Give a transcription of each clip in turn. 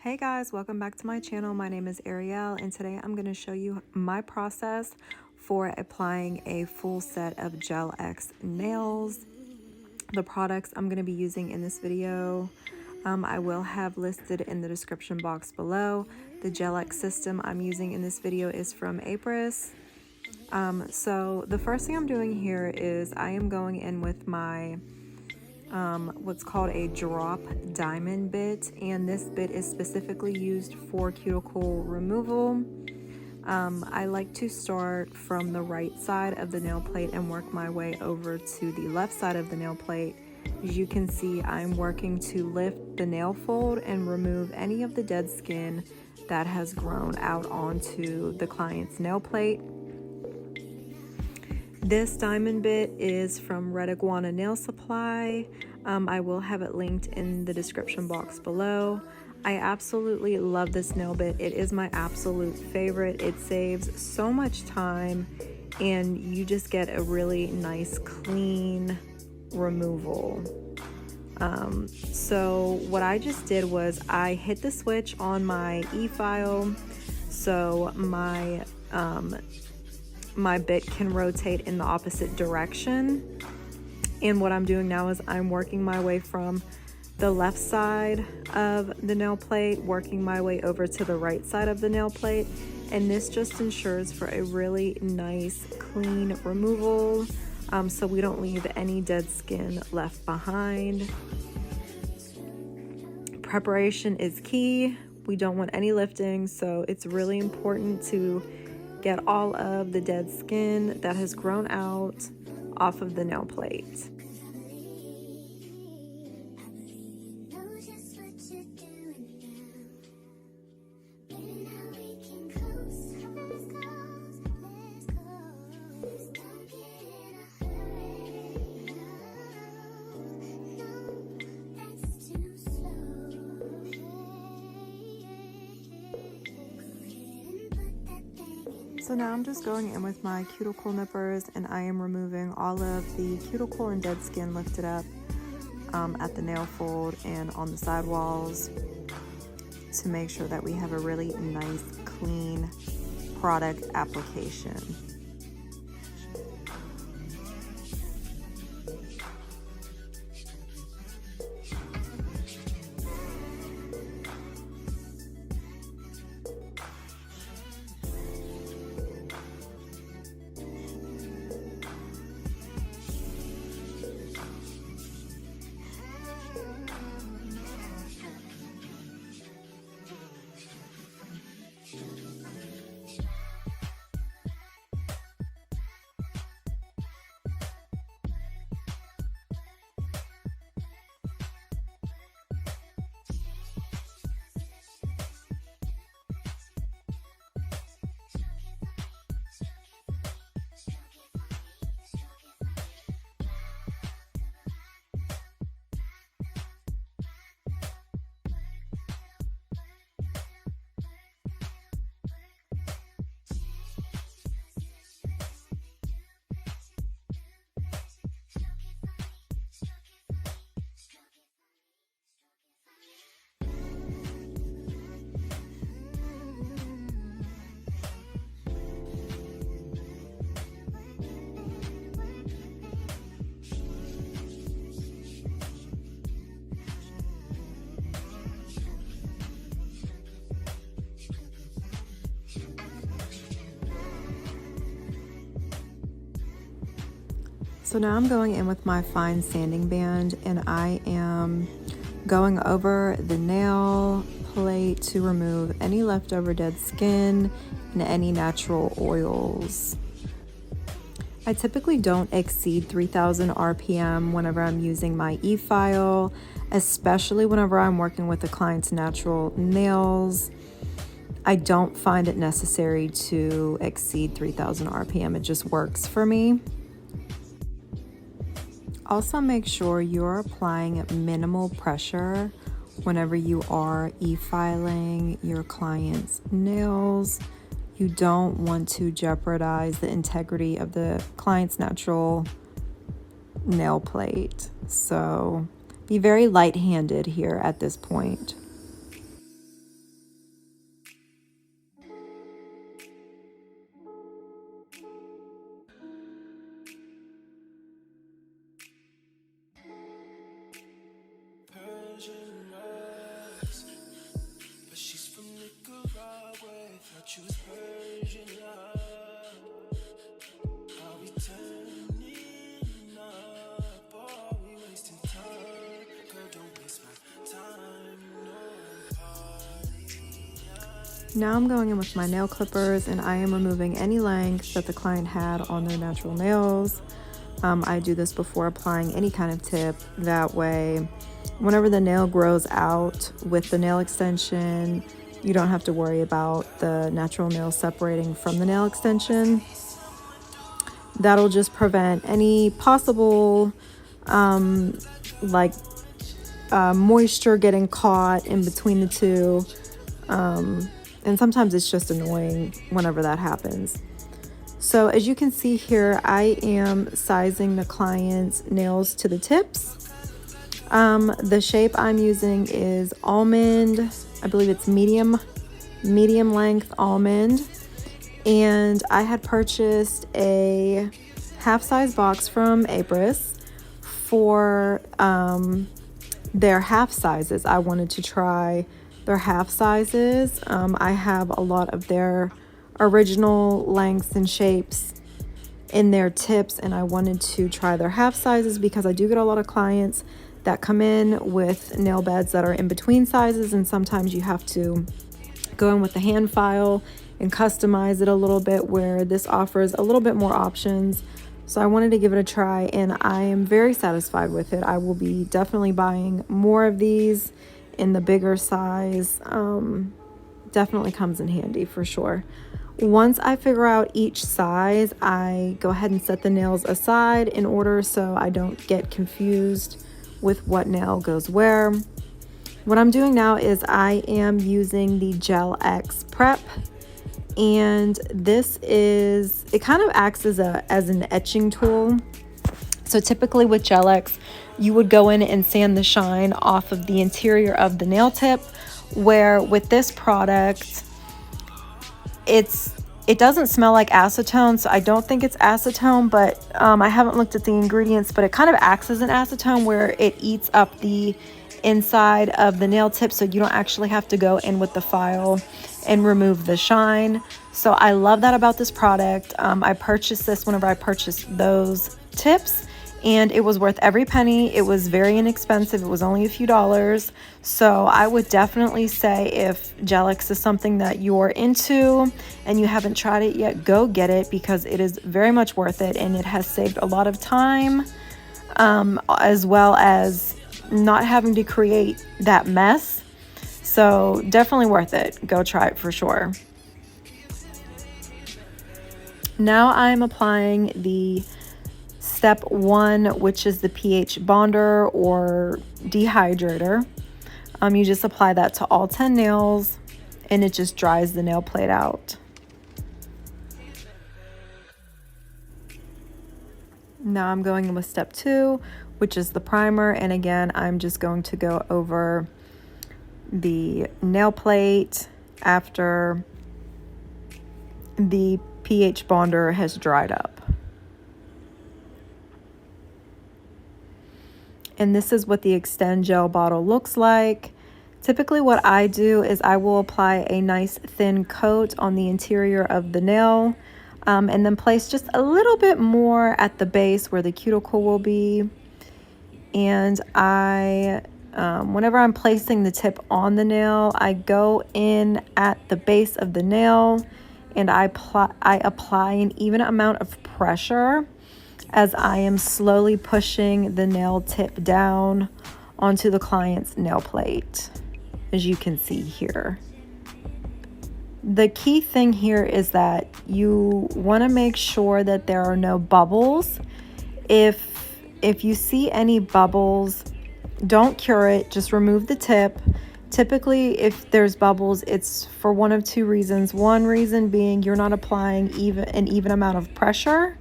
Hey guys, welcome back to my channel. My name is Ariel and today I'm going to show you my process for applying a full set of Gelx nails. The products I'm going to be using in this video, I will have listed in the description box below. The Gelx system I'm using in this video is from Apres. So the first thing I'm doing here is I am going in with my what's called a drop diamond bit, and this bit is specifically used for cuticle removal. I like to start from the right side of the nail plate and work my way over to the left side of the nail plate. As you can see, I'm working to lift the nail fold and remove any of the dead skin that has grown out onto the client's nail plate. This diamond bit is from Red Iguana Nail Supply. I will have it linked in the description box below. I absolutely love this nail bit. It is my absolute favorite. It saves so much time and you just get a really nice clean removal. So what I just did was I hit the switch on my e-file so my bit can rotate in the opposite direction. And what I'm doing now is I'm working my way from the left side of the nail plate, working my way over to the right side of the nail plate. And this just ensures for a really nice, clean removal, so we don't leave any dead skin left behind. Preparation is key. We don't want any lifting, so it's really important to get all of the dead skin that has grown out off of the nail plate. So now I'm just going in with my cuticle nippers and I am removing all of the cuticle and dead skin lifted up at the nail fold and on the side walls to make sure that we have a really nice, clean product application. So now I'm going in with my fine sanding band and I am going over the nail plate to remove any leftover dead skin and any natural oils. I typically don't exceed 3,000 RPM whenever I'm using my e-file, especially whenever I'm working with the client's natural nails. I don't find it necessary to exceed 3,000 RPM. It just works for me. Also, make sure you're applying minimal pressure whenever you are e-filing your client's nails. You don't want to jeopardize the integrity of the client's natural nail plate. So be very light-handed here at this point. Now I'm going in with my nail clippers and I am removing any length that the client had on their natural nails. I do this before applying any kind of tip. That way, whenever the nail grows out with the nail extension, you don't have to worry about the natural nail separating from the nail extension. That'll just prevent any possible moisture getting caught in between the two. And sometimes it's just annoying whenever that happens. So as you can see here, I am sizing the client's nails to the tips. The shape I'm using is almond. I believe it's medium length almond. And I had purchased a half-size box from Apres for their half sizes. I wanted to try their half sizes. I have a lot of their original lengths and shapes in their tips, and I wanted to try their half sizes because I do get a lot of clients that come in with nail beds that are in between sizes, and sometimes you have to go in with the hand file and customize it a little bit, where this offers a little bit more options. So I wanted to give it a try and I am very satisfied with it. I will be definitely buying more of these in the bigger size. Definitely comes in handy for sure. Once I figure out each size, I go ahead and set the nails aside in order so I don't get confused with what nail goes where. What I'm doing now is I am using the Gelx prep, and this is, it kind of acts as an etching tool. So typically with Gelx, you would go in and sand the shine off of the interior of the nail tip, where with this product, it doesn't smell like acetone, so I don't think it's acetone, but I haven't looked at the ingredients, but it kind of acts as an acetone where it eats up the inside of the nail tip, so you don't actually have to go in with the file and remove the shine. So I love that about this product. I purchased this whenever I purchased those tips, and it was worth every penny. It was very inexpensive. It was only a few dollars. So I would definitely say if Gelx is something that you're into and you haven't tried it yet, go get it, because it is very much worth it, and it has saved a lot of time, as well as not having to create that mess. So definitely worth it. Go try it for sure. Now I'm applying the step 1, which is the pH bonder or dehydrator. You just apply that to all 10 nails and it just dries the nail plate out. Now I'm going in with step 2, which is the primer, and again I'm just going to go over the nail plate after the pH bonder has dried up. And this is what the Extend Gel bottle looks like. Typically what I do is I will apply a nice thin coat on the interior of the nail, and then place just a little bit more at the base where the cuticle will be. And whenever I'm placing the tip on the nail, I go in at the base of the nail and I apply an even amount of pressure as I am slowly pushing the nail tip down onto the client's nail plate, as you can see here. The key thing here is that you want to make sure that there are no bubbles. If you see any bubbles, don't cure it, just remove the tip. Typically, if there's bubbles, it's for one of two reasons. One reason being you're not applying an even amount of pressure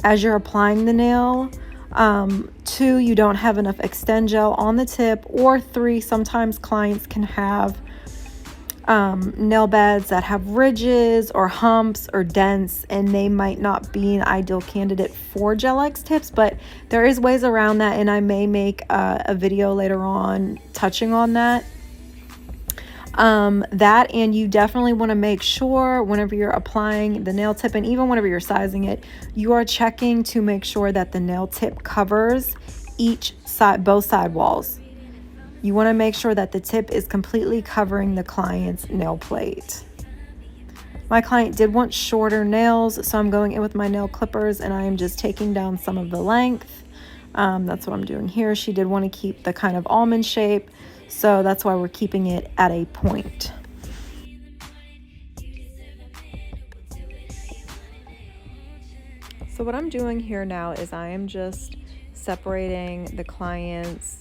as you're applying the nail. 2, you don't have enough Extend Gel on the tip. Or 3, sometimes clients can have nail beds that have ridges or humps or dents, and they might not be an ideal candidate for Gelx tips, but there is ways around that, and I may make a video later on touching on that. That, and you definitely want to make sure whenever you're applying the nail tip, and even whenever you're sizing it, you are checking to make sure that the nail tip covers each side, both side walls. You want to make sure that the tip is completely covering the client's nail plate. My client did want shorter nails, so I'm going in with my nail clippers and I am just taking down some of the length. That's what I'm doing here. She did want to keep the kind of almond shape, so that's why we're keeping it at a point. So what I'm doing here now is I am just separating the client's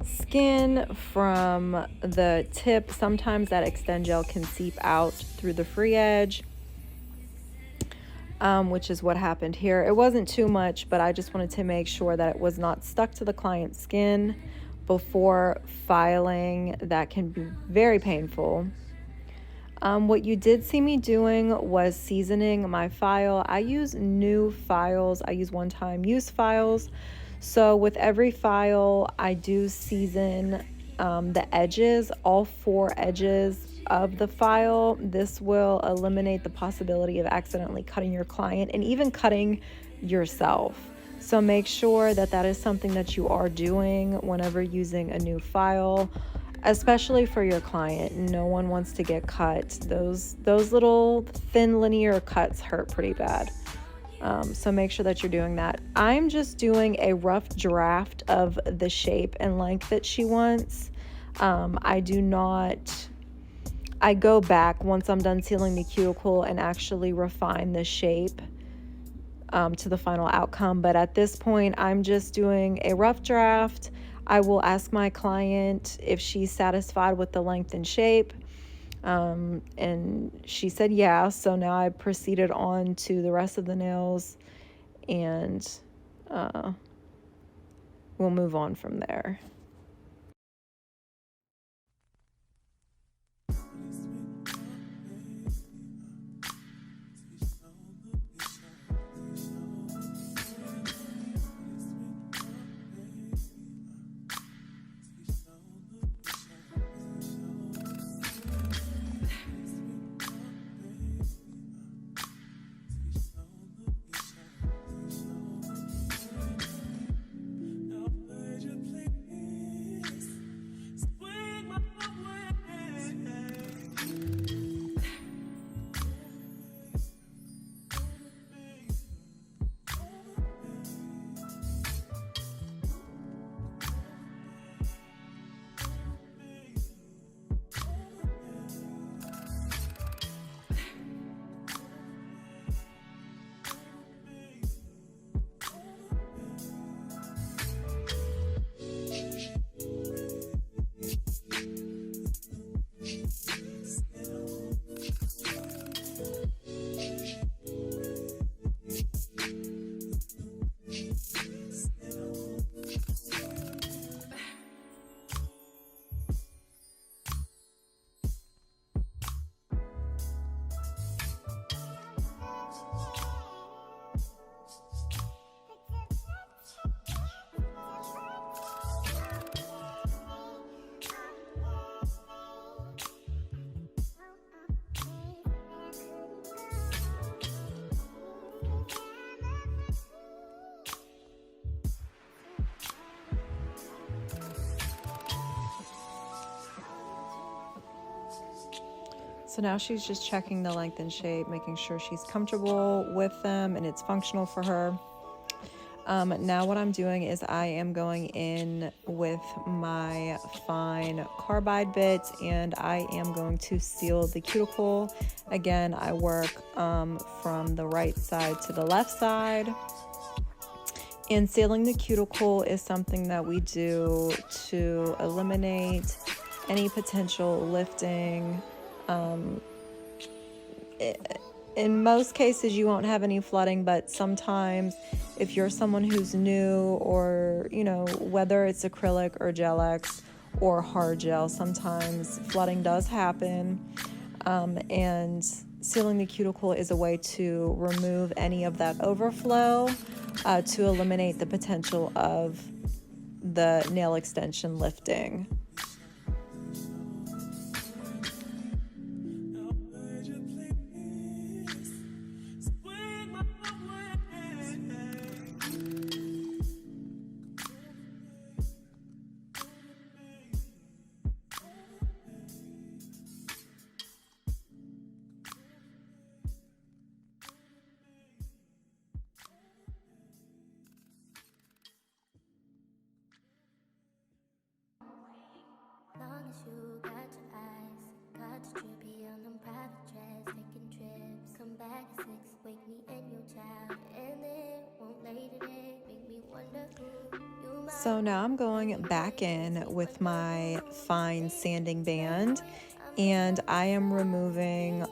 skin from the tip. Sometimes that Extend Gel can seep out through the free edge, which is what happened here. It wasn't too much, but I just wanted to make sure that it was not stuck to the client's skin before filing. That can be very painful. What you did see me doing was seasoning my file. I use new files. I use one-time use files. So with every file, I do season the edges, all 4 edges of the file. This will eliminate the possibility of accidentally cutting your client and even cutting yourself. So make sure that that is something that you are doing whenever using a new file, especially for your client. No one wants to get cut. Those little thin linear cuts hurt pretty bad. So make sure that you're doing that. I'm just doing a rough draft of the shape and length that she wants. I go back once I'm done sealing the cuticle and actually refine the shape to the final outcome. But at this point, I'm just doing a rough draft. I will ask my client if she's satisfied with the length and shape. And she said yeah, so now I proceeded on to the rest of the nails, and we'll move on from there. So now she's just checking the length and shape, making sure she's comfortable with them and it's functional for her. Now what I'm doing is I am going in with my fine carbide bit and I am going to seal the cuticle. Again, I work from the right side to the left side. And sealing the cuticle is something that we do to eliminate any potential lifting. In most cases you won't have any flooding, but sometimes if you're someone who's new, or whether it's acrylic or Gelx or hard gel, sometimes flooding does happen, and sealing the cuticle is a way to remove any of that overflow, to eliminate the potential of the nail extension lifting. So now I'm going back in with my fine sanding band, and I am removing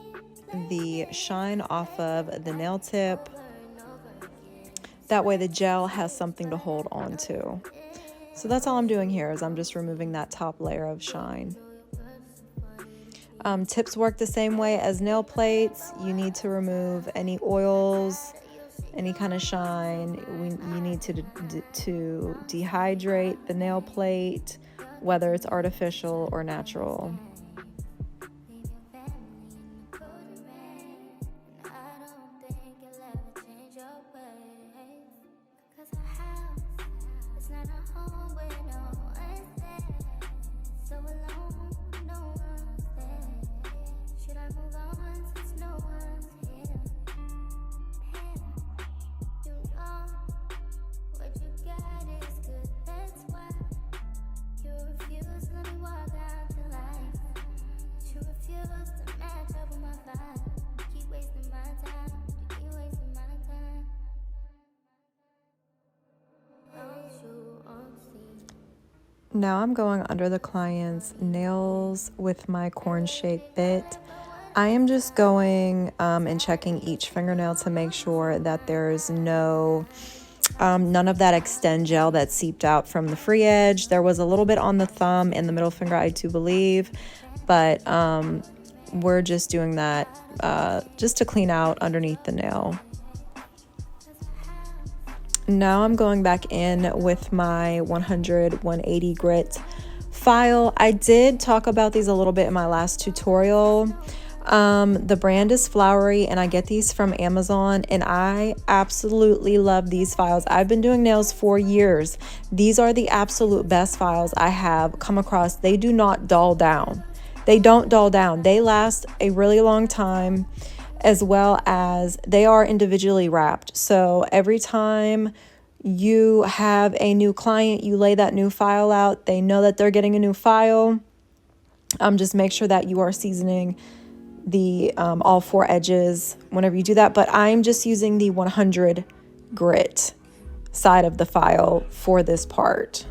the shine off of the nail tip. That way the gel has something to hold on to. So that's all I'm doing here, is I'm just removing that top layer of shine. Tips work the same way as nail plates. You need to remove any oils, any kind of shine. You need to dehydrate the nail plate, whether it's artificial or natural. Now I'm going under the client's nails with my corn-shaped bit. I am just going and checking each fingernail to make sure that there's none of that extend gel that seeped out from the free edge. There was a little bit on the thumb and the middle finger, I do believe, but we're just doing that just to clean out underneath the nail. Now I'm going back in with my 100-180 grit file. I did talk about these a little bit in my last tutorial. The brand is Flowery, and I get these from Amazon, and I absolutely love these files. I've been doing nails for years. These are the absolute best files I have come across. They do not dull down. They don't dull down. They last a really long time, as well as they are individually wrapped. So every time you have a new client, you lay that new file out, they know that they're getting a new file. Just make sure that you are seasoning the all four edges whenever you do that. But I'm just using the 100 grit side of the file for this part.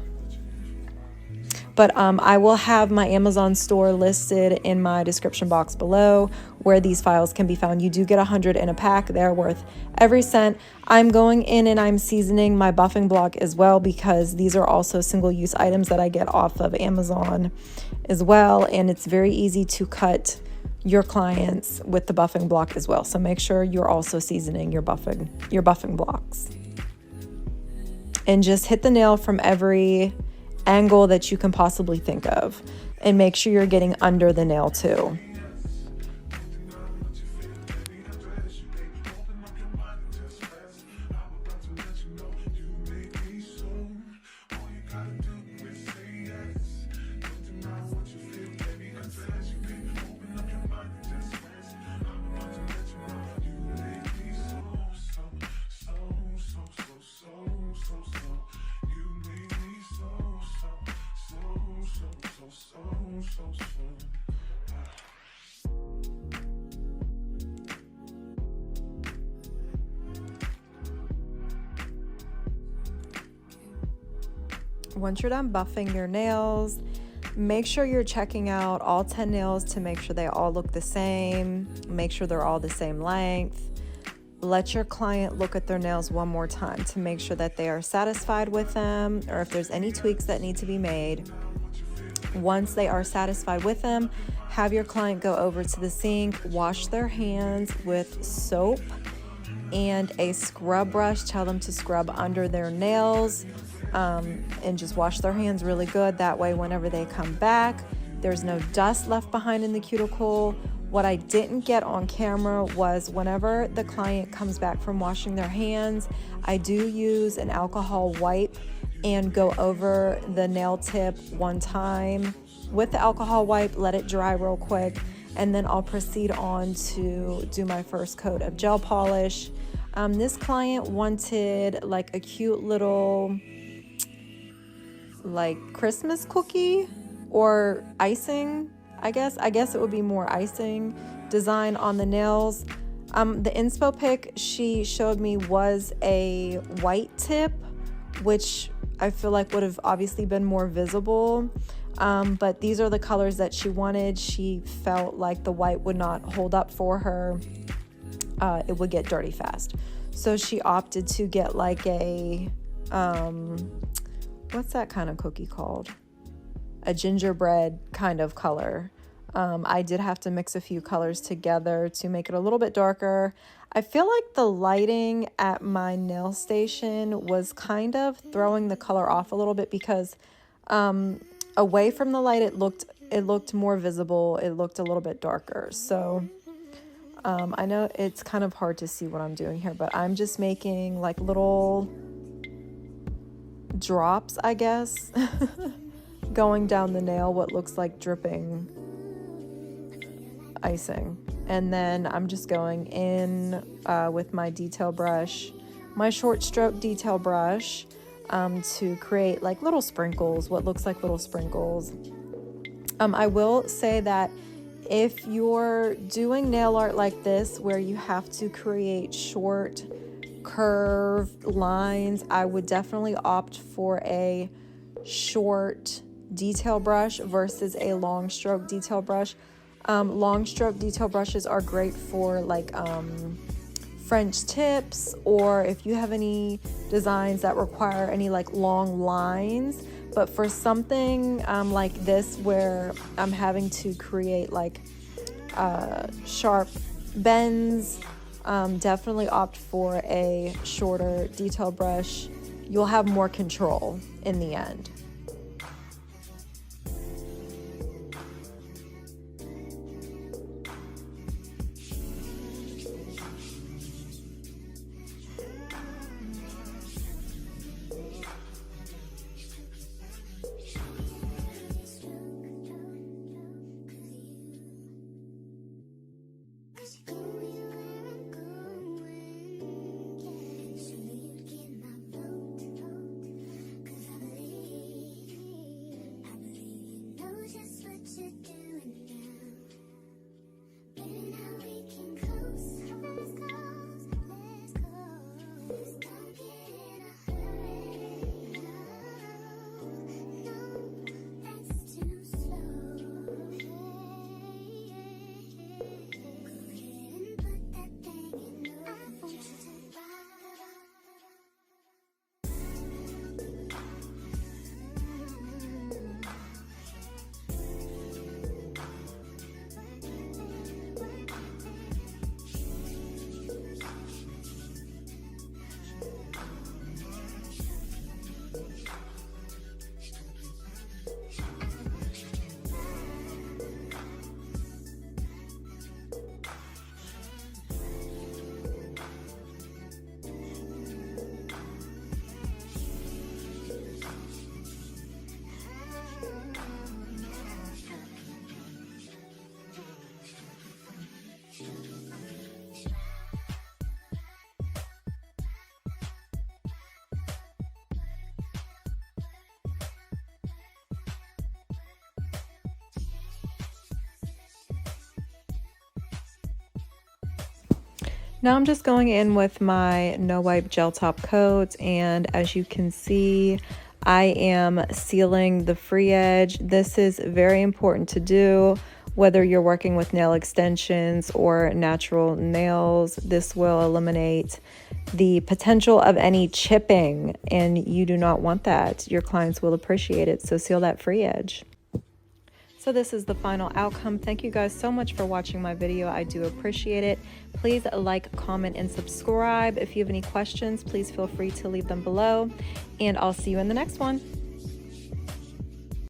But I will have my Amazon store listed in my description box below where these files can be found. You do get 100 in a pack. They're worth every cent. I'm going in and I'm seasoning my buffing block as well, because these are also single-use items that I get off of Amazon as well. And it's very easy to cut your clients with the buffing block as well. So make sure you're also seasoning your buffing blocks. And just hit the nail from every angle that you can possibly think of, and make sure you're getting under the nail too. Once you're done buffing your nails, make sure you're checking out all 10 nails to make sure they all look the same. Make sure they're all the same length. Let your client look at their nails one more time to make sure that they are satisfied with them, or if there's any tweaks that need to be made. Once they are satisfied with them, have your client go over to the sink, wash their hands with soap and a scrub brush. Tell them to scrub under their nails. And just wash their hands really good. That way, whenever they come back, there's no dust left behind in the cuticle. What I didn't get on camera was whenever the client comes back from washing their hands, I do use an alcohol wipe and go over the nail tip one time with the alcohol wipe, let it dry real quick, and then I'll proceed on to do my first coat of gel polish. This client wanted like a cute little like Christmas cookie or icing, I guess it would be more icing design on the nails. The inspo pic she showed me was a white tip, which I feel like would have obviously been more visible. But these are the colors that she wanted. She felt like the white would not hold up for her. It would get dirty fast. So she opted to get like a, what's that kind of cookie called? A gingerbread kind of color. I did have to mix a few colors together to make it a little bit darker. I feel like the lighting at my nail station was kind of throwing the color off a little bit because away from the light it looked more visible. It looked a little bit darker. So I know it's kind of hard to see what I'm doing here, but I'm just making like little drops, I guess, going down the nail, what looks like dripping icing. And then I'm just going in with my detail brush, my short stroke detail brush, to create like little sprinkles, what looks like little sprinkles. I will say that if you're doing nail art like this, where you have to create short curved lines, I would definitely opt for a short detail brush versus a long stroke detail brush. Long stroke detail brushes are great for like French tips, or if you have any designs that require any like long lines. But for something like this, where I'm having to create like sharp bends, definitely opt for a shorter detail brush. You'll have more control in the end. Now I'm just going in with my no wipe gel top coat, and as you can see, I am sealing the free edge. This is very important to do, whether you're working with nail extensions or natural nails. This will eliminate the potential of any chipping, and you do not want that. Your clients will appreciate it, so seal that free edge. So this is the final outcome. Thank you guys so much for watching my video. I do appreciate it. Please like, comment, and subscribe. If you have any questions, please feel free to leave them below, and I'll see you in the next one.